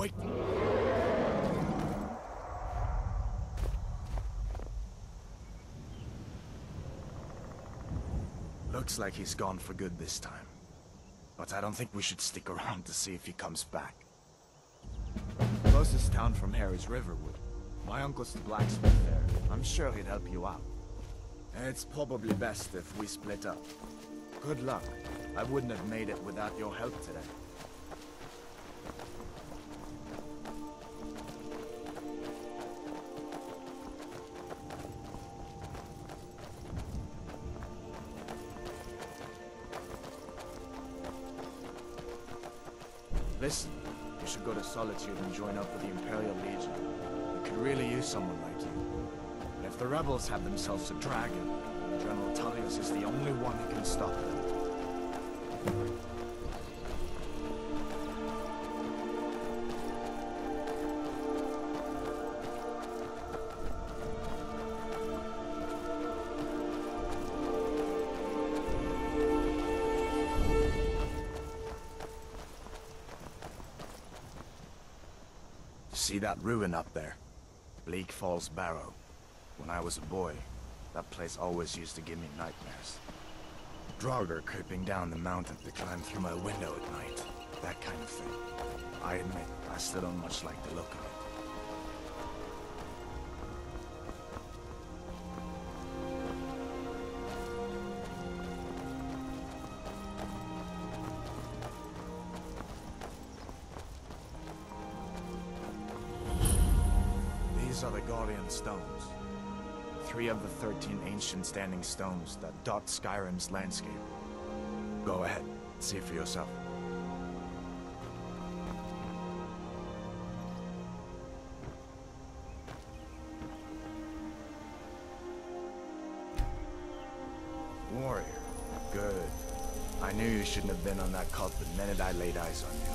Wait! Looks like he's gone for good this time. But I don't think we should stick around to see if he comes back. Closest town from here is Riverwood. My uncle's the blacksmith there. I'm sure he'd help you out. It's probably best if we split up. Good luck. I wouldn't have made it without your help today. Listen, you should go to Solitude and join up with the Imperial Legion. We could really use someone like you. And if the rebels have themselves a dragon, General Tullius is the only one who can stop them. See that ruin up there? Bleak Falls Barrow. When I was a boy, that place always used to give me nightmares. Draugr creeping down the mountain to climb through my window at night. That kind of thing. I admit, I still don't much like the look of it. These are the Guardian Stones. 3 of the 13 ancient standing stones that dot Skyrim's landscape. Go ahead, see for yourself. Warrior. Good. I knew you shouldn't have been on that cult the minute I laid eyes on you.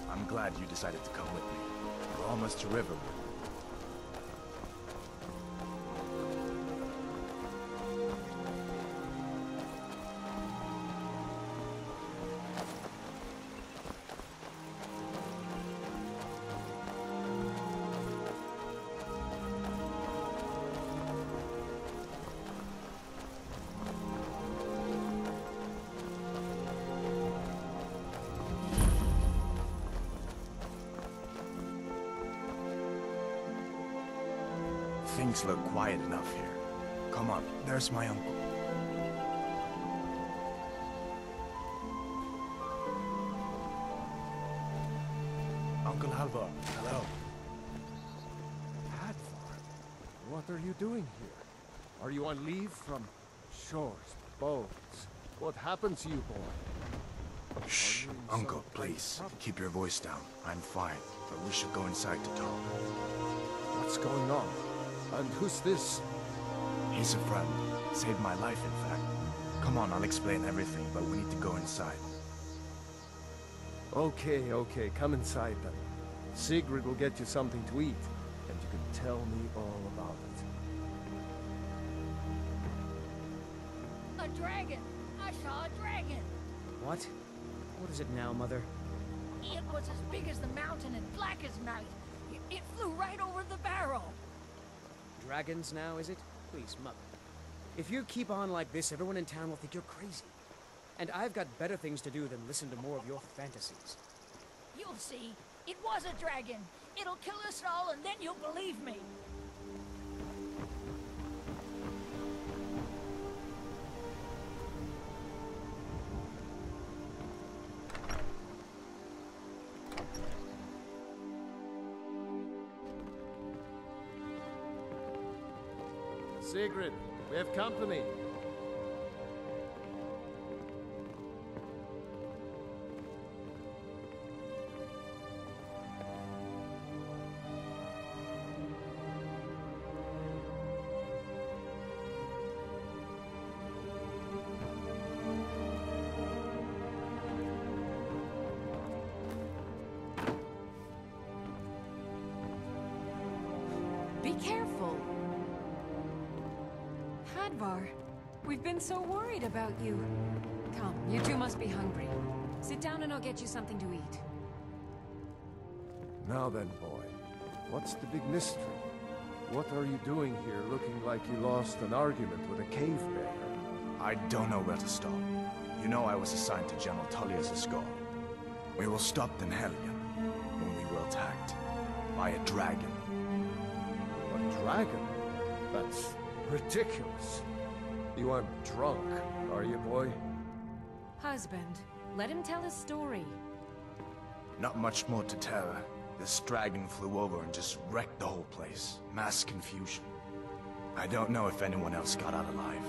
I'm glad you decided to come with me. We're almost to Riverwood. Things look quiet enough here. Come on, there's my uncle. Uncle Alvor, hello. Hadvar, what are you doing here? Are you on leave from shores, boats? What happened to you, boy? Shh, Uncle, please. Keep your voice down. I'm fine, but we should go inside to talk. What's going on? And who's this? He's a friend. Saved my life, in fact. Come on, I'll explain everything, but we need to go inside. Okay, come inside then. Sigrid will get you something to eat, and you can tell me all about it. A dragon! I saw a dragon! What? What is it now, Mother? It was as big as the mountain and black as night. It flew right over the barrow. Dragons now, is it? Please, Mother. If you keep on like this, everyone in town will think you're crazy. And I've got better things to do than listen to more of your fantasies. You'll see. It was a dragon. It'll kill us all, and then you'll believe me. Sigrid, we have company. Be careful. Hadvar, we've been so worried about you. Come, you two must be hungry. Sit down and I'll get you something to eat. Now then, boy, what's the big mystery? What are you doing here looking like you lost an argument with a cave bear? I don't know where to stop. You know I was assigned to General Tullius' escort. We were stopped in Helgen when we were attacked by a dragon. A dragon? That's ridiculous. You aren't drunk, are you, boy? Husband, let him tell his story. Not much more to tell. This dragon flew over and just wrecked the whole place. Mass confusion. I don't know if anyone else got out alive.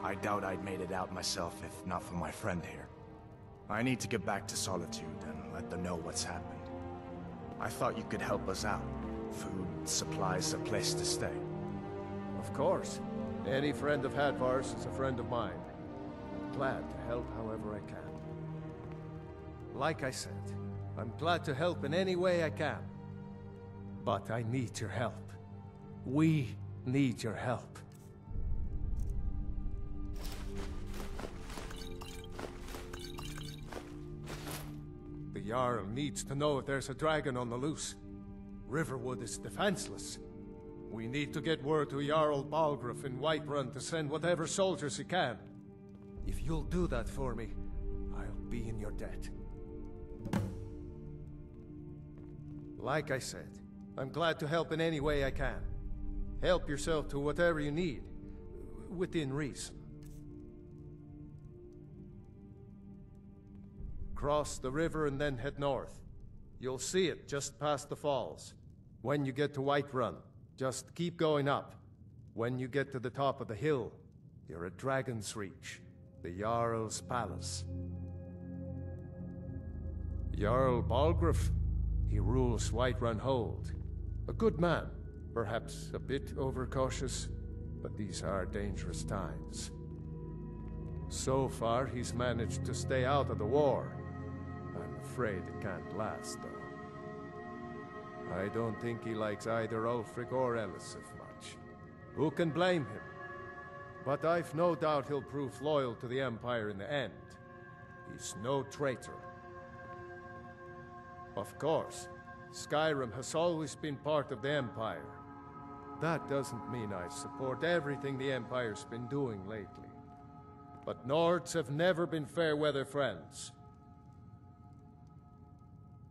I doubt I'd made it out myself if not for my friend here. I need to get back to Solitude and let them know what's happened. I thought you could help us out. Food, supplies, a place to stay. Of course. Any friend of Hadvar's is a friend of mine. I'm glad to help however I can. Like I said, I'm glad to help in any way I can. But I need your help. We need your help. The Jarl needs to know if there's a dragon on the loose. Riverwood is defenseless. We need to get word to Jarl Balgruuf in Whiterun to send whatever soldiers he can. If you'll do that for me, I'll be in your debt. Like I said, I'm glad to help in any way I can. Help yourself to whatever you need, within reason. Cross the river and then head north. You'll see it just past the falls. When you get to Whiterun, just keep going up. When you get to the top of the hill, you're at Dragon's Reach, the Jarl's palace. Jarl Balgruuf, he rules Whiterun Hold. A good man, perhaps a bit overcautious, but these are dangerous times. So far, he's managed to stay out of the war. I'm afraid it can't last, though. I don't think he likes either Ulfric or Elisif much. Who can blame him? But I've no doubt he'll prove loyal to the Empire in the end. He's no traitor. Of course, Skyrim has always been part of the Empire. That doesn't mean I support everything the Empire's been doing lately. But Nords have never been fair-weather friends.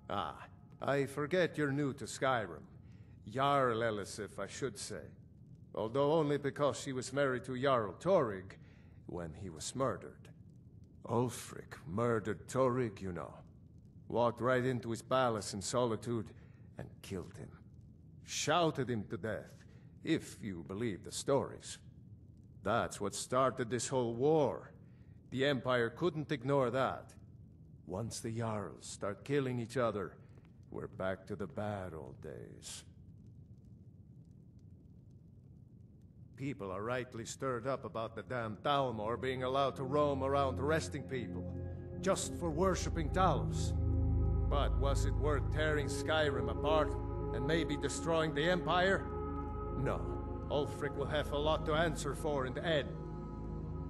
Ah, I forget you're new to Skyrim. Jarl Elisif, I should say. Although only because she was married to Jarl Torygg when he was murdered. Ulfric murdered Torygg, you know. Walked right into his palace in Solitude and killed him. Shouted him to death, if you believe the stories. That's what started this whole war. The Empire couldn't ignore that. Once the Jarls start killing each other, we're back to the bad old days. People are rightly stirred up about the damn Thalmor being allowed to roam around arresting people, just for worshipping Talos. But was it worth tearing Skyrim apart and maybe destroying the Empire? No. Ulfric will have a lot to answer for in the end.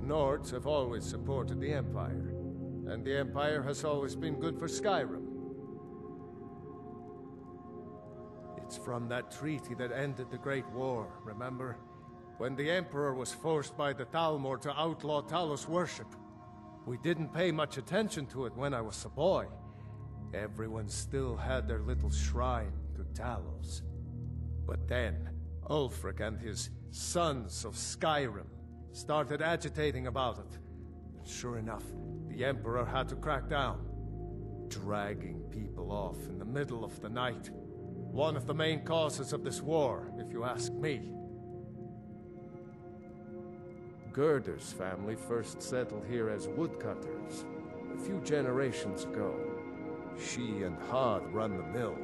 Nords have always supported the Empire, and the Empire has always been good for Skyrim. It's from that treaty that ended the Great War, remember? When the Emperor was forced by the Thalmor to outlaw Talos worship. We didn't pay much attention to it when I was a boy. Everyone still had their little shrine to Talos. But then, Ulfric and his Sons of Skyrim started agitating about it. And sure enough, the Emperor had to crack down, dragging people off in the middle of the night. One of the main causes of this war, if you ask me. Gerder's family first settled here as woodcutters a few generations ago. She and Had run the mill.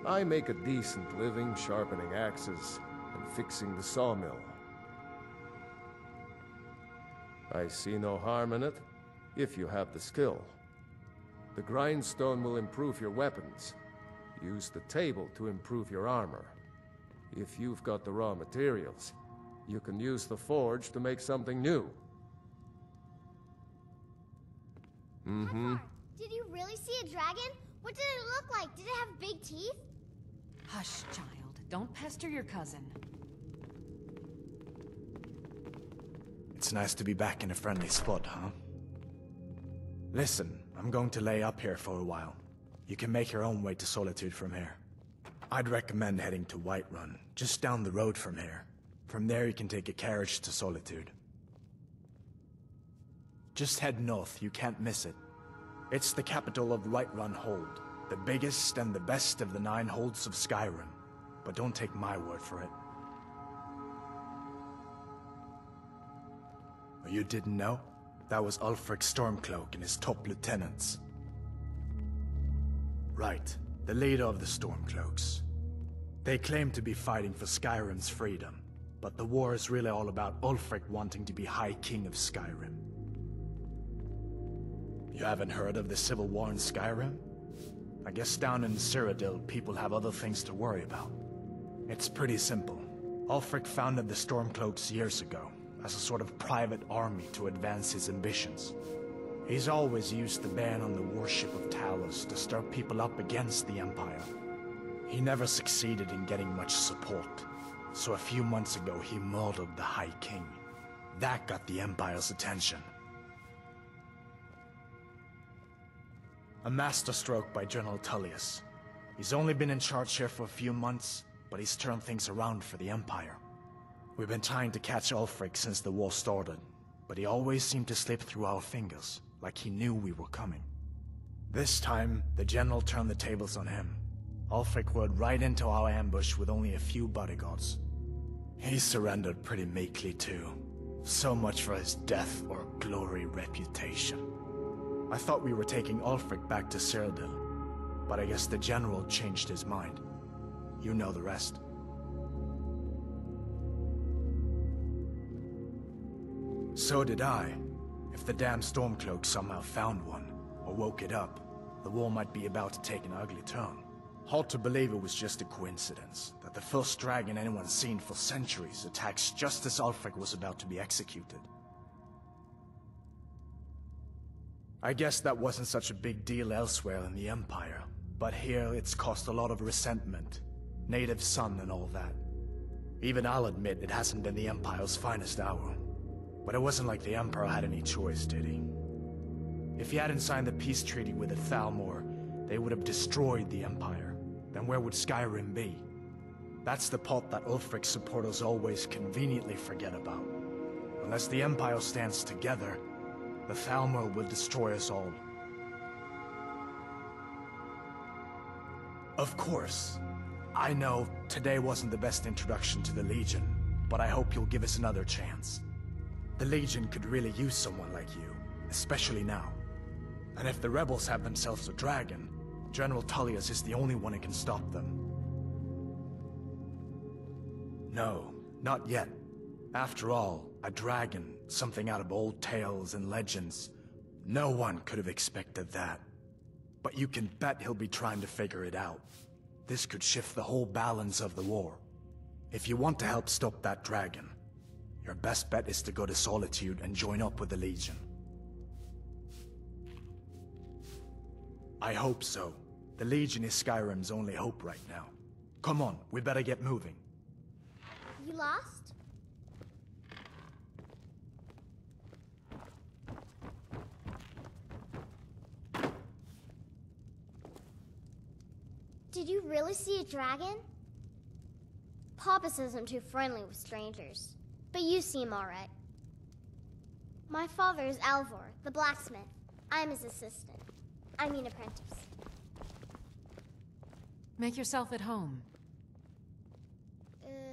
I make a decent living sharpening axes and fixing the sawmill. I see no harm in it, if you have the skill. The grindstone will improve your weapons. Use the table to improve your armor. If you've got the raw materials, you can use the forge to make something new. Hadvar, did you really see a dragon? What did it look like? Did it have big teeth? Hush, child. Don't pester your cousin. It's nice to be back in a friendly spot, huh? Listen, I'm going to lay up here for a while. You can make your own way to Solitude from here. I'd recommend heading to Whiterun, just down the road from here. From there you can take a carriage to Solitude. Just head north, you can't miss it. It's the capital of Whiterun Hold, the biggest and the best of the 9 holds of Skyrim. But don't take my word for it. You didn't know? That was Ulfric Stormcloak and his top lieutenants. Right, the leader of the Stormcloaks. They claim to be fighting for Skyrim's freedom, but the war is really all about Ulfric wanting to be High King of Skyrim. You haven't heard of the Civil War in Skyrim? I guess down in Cyrodiil, people have other things to worry about. It's pretty simple. Ulfric founded the Stormcloaks years ago, as a sort of private army to advance his ambitions. He's always used the ban on the worship of Talos to stir people up against the Empire. He never succeeded in getting much support, so a few months ago he murdered the High King. That got the Empire's attention. A masterstroke by General Tullius. He's only been in charge here for a few months, but he's turned things around for the Empire. We've been trying to catch Ulfric since the war started, but he always seemed to slip through our fingers, like he knew we were coming. This time, the General turned the tables on him. Ulfric rode right into our ambush with only a few bodyguards. He surrendered pretty meekly too. So much for his death or glory reputation. I thought we were taking Ulfric back to Cyrodiil, but I guess the General changed his mind. You know the rest. So did I. If the damn Stormcloak somehow found one, or woke it up, the war might be about to take an ugly turn. Hard to believe it was just a coincidence, that the first dragon anyone's seen for centuries attacks just as Ulfric was about to be executed. I guess that wasn't such a big deal elsewhere in the Empire, but here it's caused a lot of resentment. Native son and all that. Even I'll admit it hasn't been the Empire's finest hour. But it wasn't like the Emperor had any choice, did he? If he hadn't signed the peace treaty with the Thalmor, they would have destroyed the Empire. Then where would Skyrim be? That's the part that Ulfric's supporters always conveniently forget about. Unless the Empire stands together, the Thalmor will destroy us all. Of course, I know today wasn't the best introduction to the Legion, but I hope you'll give us another chance. The Legion could really use someone like you, especially now. And if the rebels have themselves a dragon, General Tullius is the only one who can stop them. No, not yet. After all, a dragon, something out of old tales and legends. No one could have expected that. But you can bet he'll be trying to figure it out. This could shift the whole balance of the war. If you want to help stop that dragon, your best bet is to go to Solitude and join up with the Legion. I hope so. The Legion is Skyrim's only hope right now. Come on, we better get moving. You lost? Did you really see a dragon? Papa says I'm too friendly with strangers, but you seem alright. My father is Alvor, the blacksmith. I'm his assistant. Apprentice. Make yourself at home.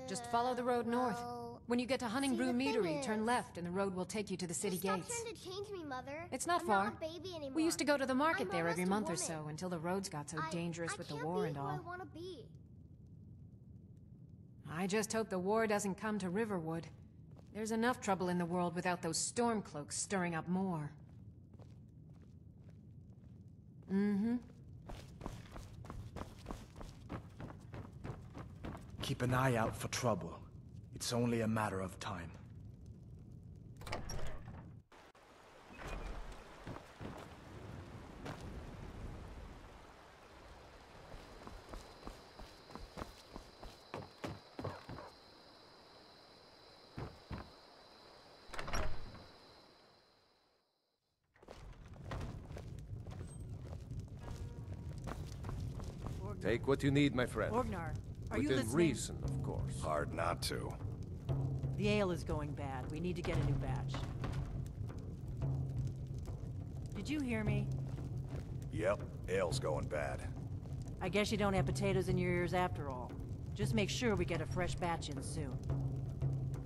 Just follow the road north. Well, When you get to see, the Hunningbrew thing Meadery, turn is- left and the road will take you to the city Stop gates. trying to change me, Mother. It's not I'm far. Not a baby anymore. We used to go to the market I'm there every almost a month or woman. so until the roads got so dangerous with the can't war be and who all. I want to be. I just hope the war doesn't come to Riverwood. There's enough trouble in the world without those stormcloaks stirring up more. Keep an eye out for trouble. It's only a matter of time. Take what you need, my friend. Orgnar, are you Within listening? reason, of course. Hard not to. The ale is going bad. We need to get a new batch. Did you hear me? Yep, ale's going bad. I guess you don't have potatoes in your ears after all. Just make sure we get a fresh batch in soon.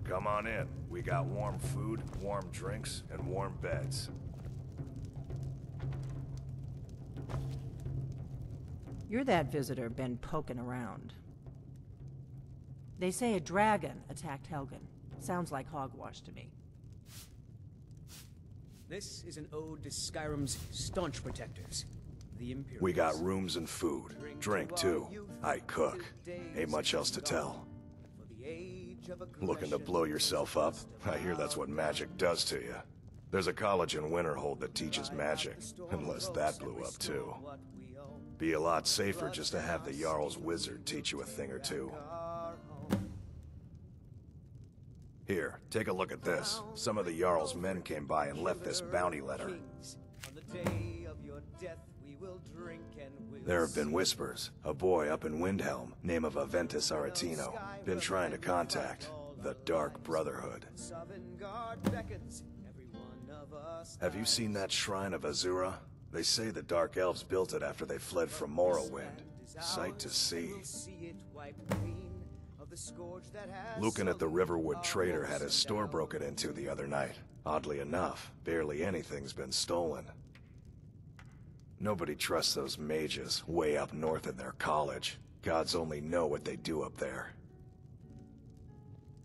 Come on in. We got warm food, warm drinks, and warm beds. You're that visitor been poking around. They say a dragon attacked Helgen. Sounds like hogwash to me. This is an ode to Skyrim's staunch protectors, the Imperials. We got rooms and food. Drink, too. I cook. Ain't much else to tell. Looking to blow yourself up? I hear that's what magic does to you. There's a college in Winterhold that teaches magic, unless that blew up, too. Be a lot safer just to have the Jarl's wizard teach you a thing or two. Here, take a look at this. Some of the Jarl's men came by and left this bounty letter. There have been whispers. A boy up in Windhelm, name of Aventus Aretino, been trying to contact the Dark Brotherhood. Have you seen that shrine of Azura? They say the Dark Elves built it after they fled from Morrowind. Sight to see. Lucan at the Riverwood Trader had his store broken into the other night. Oddly enough, barely anything's been stolen. Nobody trusts those mages way up north in their college. Gods only know what they do up there.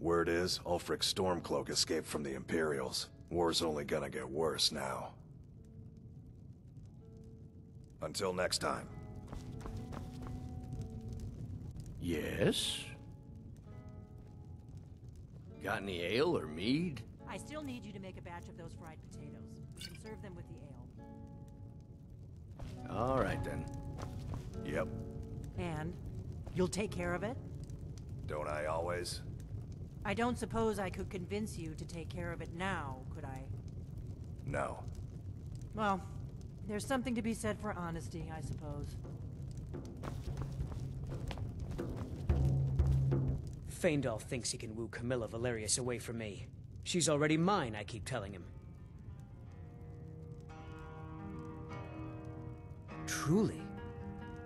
Word is, Ulfric Stormcloak escaped from the Imperials. War's only gonna get worse now. Until next time. Yes? Got any ale or mead? I still need you to make a batch of those fried potatoes and serve them with the ale. All right, then. Yep. And you'll take care of it? Don't I always? I don't suppose I could convince you to take care of it now, could I? No. Well, there's something to be said for honesty, I suppose. Faendal thinks he can woo Camilla Valerius away from me. She's already mine, I keep telling him. Truly?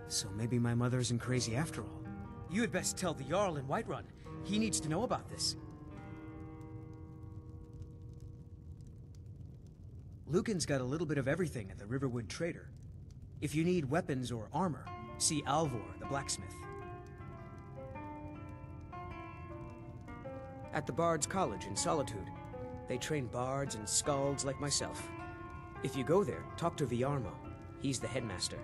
So maybe my mother isn't crazy after all. You had best tell the Jarl in Whiterun. He needs to know about this. Lucan's got a little bit of everything at the Riverwood Trader. If you need weapons or armor, see Alvor, the blacksmith. At the Bard's College in Solitude, they train bards and skalds like myself. If you go there, talk to Viarmo. He's the headmaster.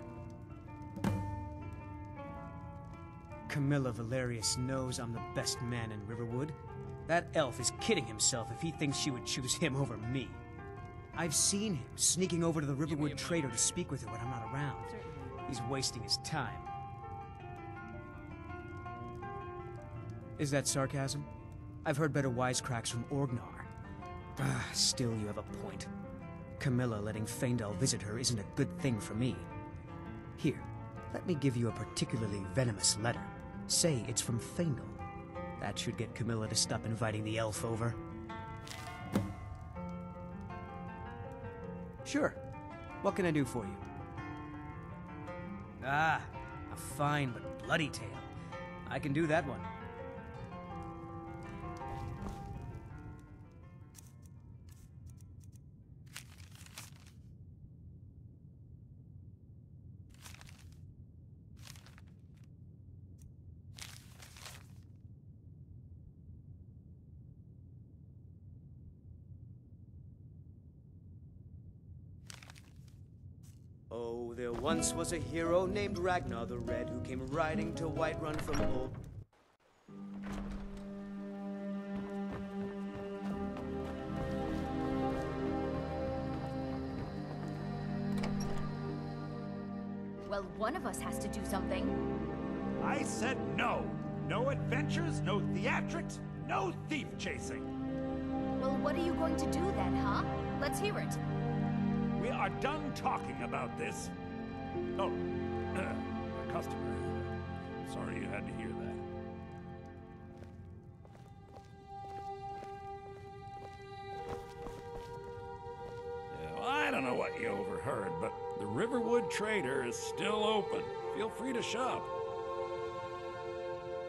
Camilla Valerius knows I'm the best man in Riverwood. That elf is kidding himself if he thinks she would choose him over me. I've seen him sneaking over to the Riverwood Trader to speak with her when I'm not around. He's wasting his time. Is that sarcasm? I've heard better wisecracks from Orgnar. Still, you have a point. Camilla letting Faendal visit her isn't a good thing for me. Here, let me give you a particularly venomous letter. Say it's from Faendal. That should get Camilla to stop inviting the elf over. Sure. What can I do for you? Ah, a fine but bloody tale. I can do that one. Oh, there once was a hero named Ragnar the Red who came riding to Whiterun from old... Well, one of us has to do something. I said no. No adventures, no theatrics, no thief chasing. Well, what are you going to do then, huh? Let's hear it. We are done talking about this. Oh, a customer. Sorry you had to hear that. I don't know what you overheard, but the Riverwood Trader is still open. Feel free to shop.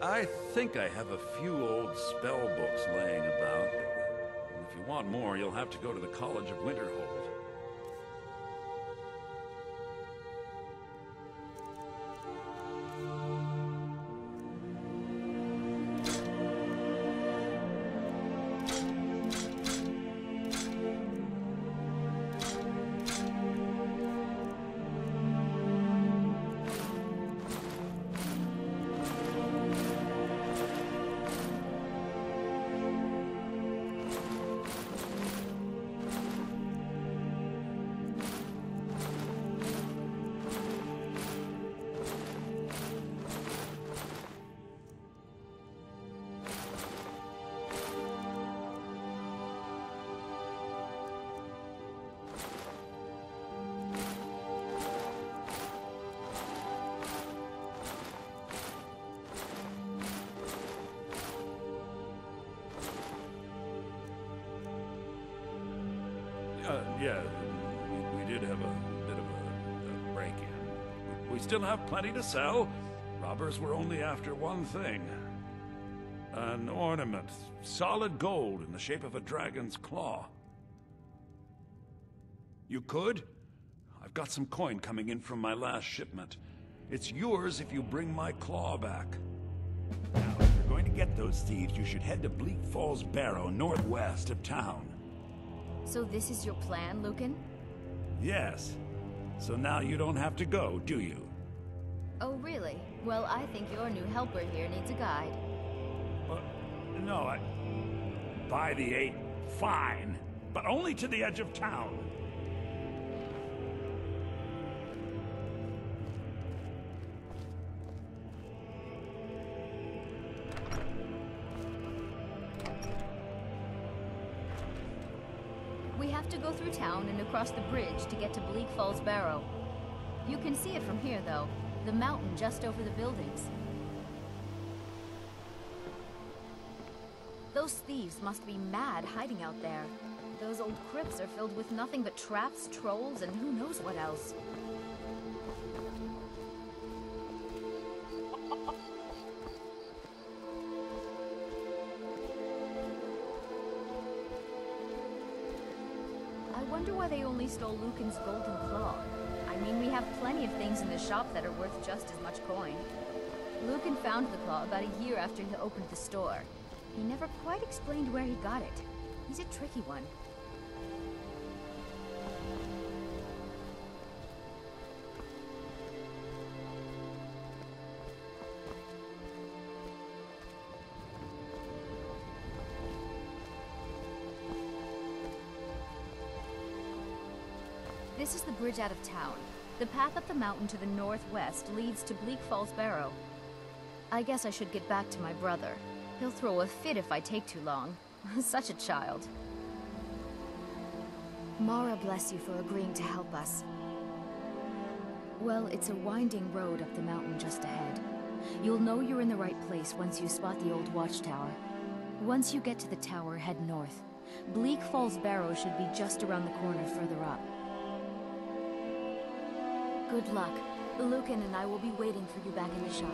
I think I have a few old spell books laying about. If you want more, you'll have to go to the College of Winterhold. Yeah, we did have a bit of a break-in. We still have plenty to sell. Robbers were only after one thing. An ornament, solid gold in the shape of a dragon's claw. You could? I've got some coin coming in from my last shipment. It's yours if you bring my claw back. Now, if you're going to get those thieves, you should head to Bleak Falls Barrow, northwest of town. So this is your plan, Lucan? Yes. So now you don't have to go, do you? Oh, really? Well, I think your new helper here needs a guide. No, By the 8, fine. But only to the edge of town. We have to go through town and across the bridge to get to Bleak Falls Barrow. You can see it from here, though. The mountain just over the buildings. Those thieves must be mad hiding out there. Those old crypts are filled with nothing but traps, trolls, and who knows what else. I wonder why they only stole Lucan's golden claw. I mean, we have plenty of things in the shop that are worth just as much coin. Lucan found the claw about a year after he opened the store. He never quite explained where he got it. He's a tricky one. This is the bridge out of town. The path up the mountain to the northwest leads to Bleak Falls Barrow. I guess I should get back to my brother. He'll throw a fit if I take too long. Such a child. Mara bless you for agreeing to help us. Well, it's a winding road up the mountain just ahead. You'll know you're in the right place once you spot the old watchtower. Once you get to the tower, head north. Bleak Falls Barrow should be just around the corner further up. Good luck. Lucan and I will be waiting for you back in the shop.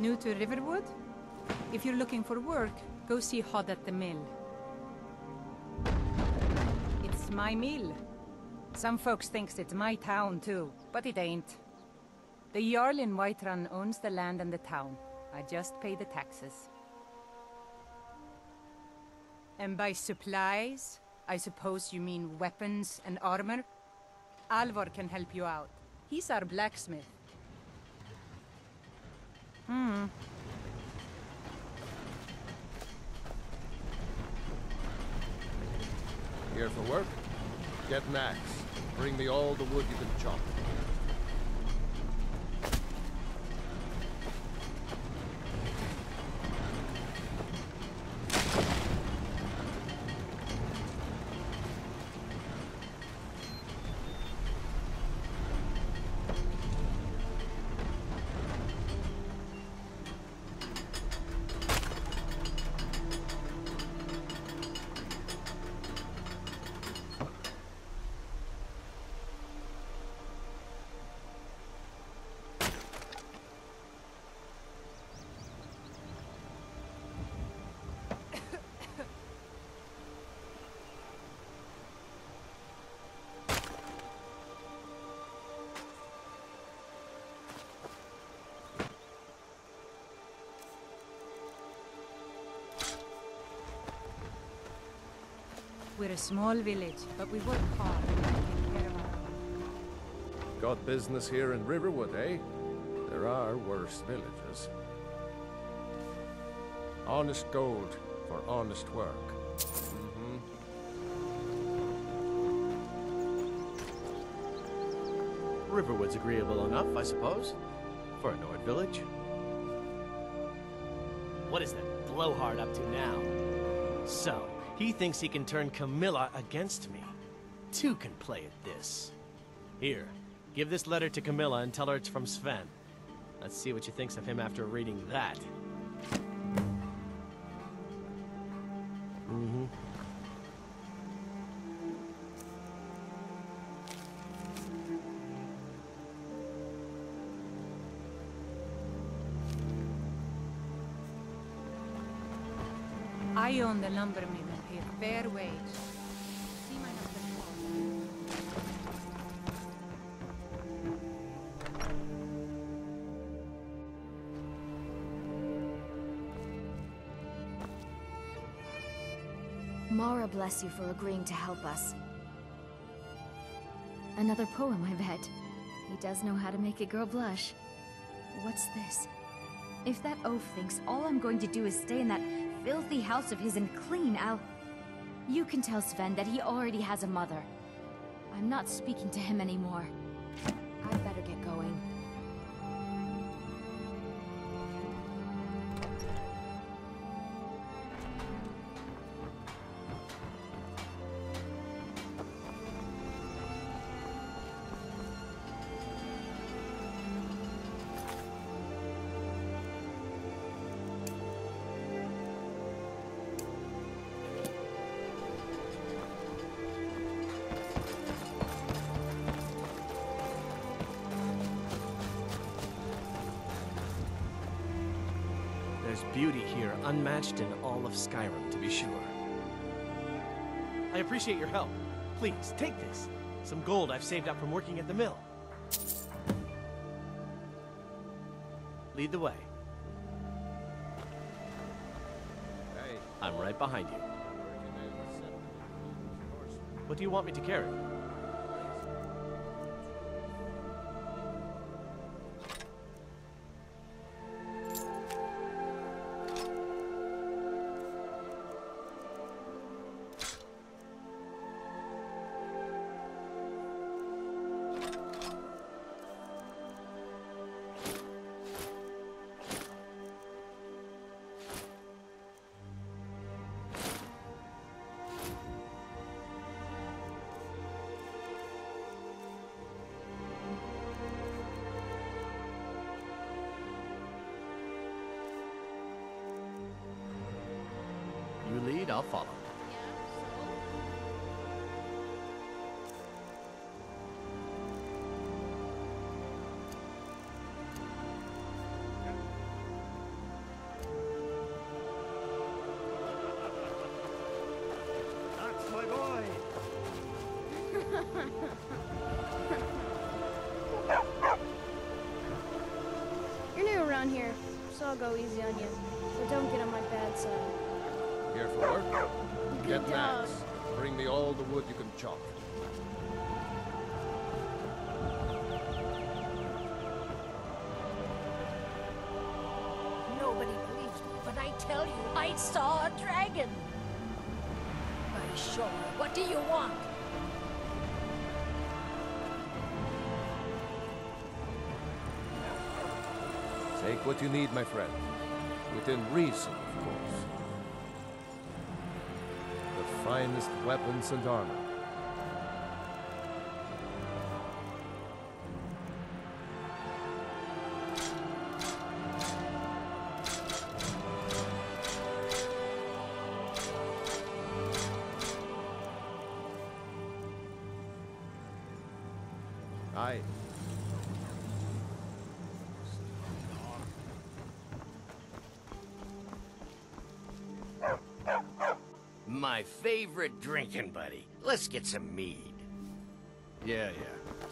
New to Riverwood? If you're looking for work, go see Hod at the mill. It's my mill. Some folks thinks it's my town too, but it ain't. The Jarl in Whiterun owns the land and the town. I just pay the taxes. And by supplies, I suppose you mean weapons and armor? Alvor can help you out. He's our blacksmith. Here for work? Get an axe. Bring me all the wood you can chop. We're a small village, but we work hard to take care of our own. Got business here in Riverwood, eh? There are worse villages. Honest gold for honest work. Riverwood's agreeable enough, I suppose, for a Nord village. What is that blowhard up to now? So, he thinks he can turn Camilla against me. Two can play at this. Here, give this letter to Camilla and tell her it's from Sven. Let's see what she thinks of him after reading that. I own the lumber mill and pay a fair wage. See my husband. Mara bless you for agreeing to help us. Another poem, I bet. He does know how to make a girl blush. What's this? If that oaf thinks all I'm going to do is stay in that filthy house of his and clean, You can tell Sven that he already has a mother. I'm not speaking to him anymore. I'd better get going. There's beauty here unmatched in all of Skyrim, to be sure. I appreciate your help. Please, take this. Some gold I've saved up from working at the mill. Lead the way. Hey. I'm right behind you. What do you want me to carry? You lead, I'll follow. You're new around here, so I'll go easy on you. But don't get on my bad side. Here for work? Good Get dog. Max. Bring me all the wood you can chop. Nobody believes me, but I tell you, I saw a dragon. By sure, what do you want? Take what you need, my friend. Within reason, of course. The finest weapons and armor. Aye. My favorite drinking buddy. Let's get some mead. Yeah, yeah.